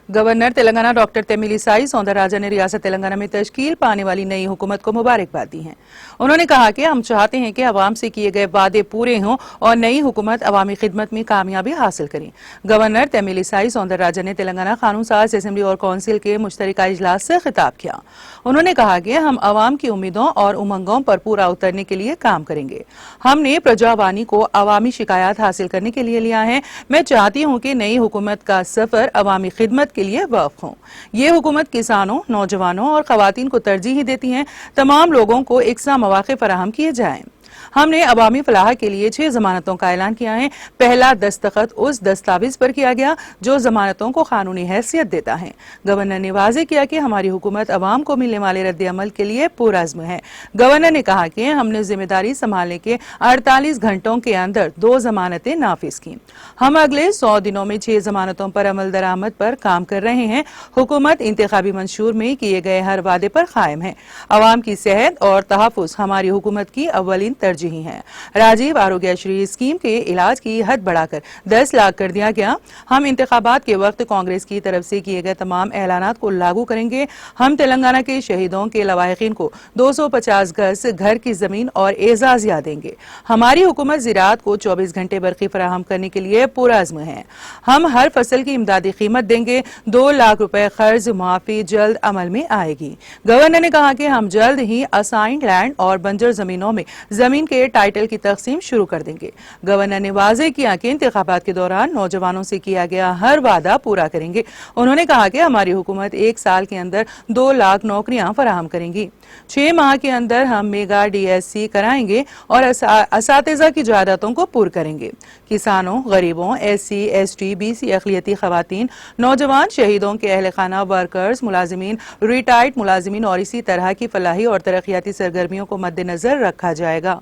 Governor Telangana doctor Tamilisai Soundararajan ने रियासत तेलंगाना में तश्कील पाने वाली नई हुकूमत को मुबारकबाद दी है। उन्होंने कहा कि हम चाहते हैं कि अवाम से किए गए वादे पूरे हों और नई हुकूमत अवामी खिदमत में कामयाबी हासिल करें। गवर्नर तमिलिसाई सौंदरराजन ने तेलंगाना कानून साज असेंबली और कौंसिल के मुश्तरका इजलास से खिताब किया। उन्होंने कहा कि हम अवाम की उम्मीदों और उमंगों पर पूरा उतरने के लिए काम करेंगे। हमने प्रजावानी को अवामी शिकायत हासिल करने के लिए लिया है। मैं चाहती हूँ कि नई हुकूमत का सफर अवामी खिदमत के लिए वक्फ हो। ये हुकूमत किसानों, नौजवानों और खवातीन को तरजीह देती है। तमाम लोगों को एकसा मौके फराहम किए जाएं। हमने अवामी फलाह के लिए 6 जमानतों का ऐलान किया है। पहला दस्तखत उस दस्तावेज पर किया गया जो जमानतों को कानूनी हैसियत देता है। गवर्नर ने वाज़ेह किया कि हमारी हुकूमत अवाम को मिलने वाले रद्द-ए-अमल के लिए पुरअज़्म है। गवर्नर ने कहा कि हमने जिम्मेदारी संभालने के 48 घंटों के अंदर 2 जमानतें नाफिज की। हम अगले 100 दिनों में 6 जमानतों पर अमल दरामद पर काम कर रहे हैं। हुकूमत इंतखाबी मंशूर में किए गए हर वादे पर कायम है। अवाम की सेहत और तहफ़्फ़ुज़ हमारी हुकूमत की अव्वलीन तरजीह है। राजीव आरोग्यश्री स्कीम के इलाज की हद बढ़ाकर 10 लाख कर दिया गया। हम इंतखाबात के वक्त कांग्रेस की तरफ से किए गए तमाम ऐलानात को लागू करेंगे। हम तेलंगाना के शहीदों के लवाहिकीन को 250 गज घर की जमीन और एजाजिया देंगे। हमारी हुकूमत ज़राअत को 24 घंटे बरक़ी फराहम करने के लिए पुरअज़्म है। हम हर फसल की इमदादी कीमत देंगे। 2 लाख रुपए कर्ज माफी जल्द अमल में आएगी। गवर्नर ने कहा कि हम जल्द ही असाइंड लैंड और बंजर जमीनों में जमीन के टाइटल की तकसीम शुरू कर देंगे। गवर्नर ने वाज़ेह किया कि इंतखाबात के दौरान नौजवानों से किया गया हर वादा पूरा करेंगे। उन्होंने कहा कि हमारी हुकूमत 1 साल के अंदर 2 लाख नौकरियां फराहम करेंगी। 6 माह के अंदर हम मेगा DSC कराएंगे और असातिज़ा की जायदातों को पूर करेंगे। किसानों, गरीबों, SC, ST, BC अक़लियती खवातीन, नौजवान, शहीदों के अहल खाना, वर्कर्स, मुलाजिमीन, रिटायर्ड मुलाजिमीन और इसी तरह की फलाही और तरक्याती सरगर्मियों को मद्देनजर रखा जाएगा।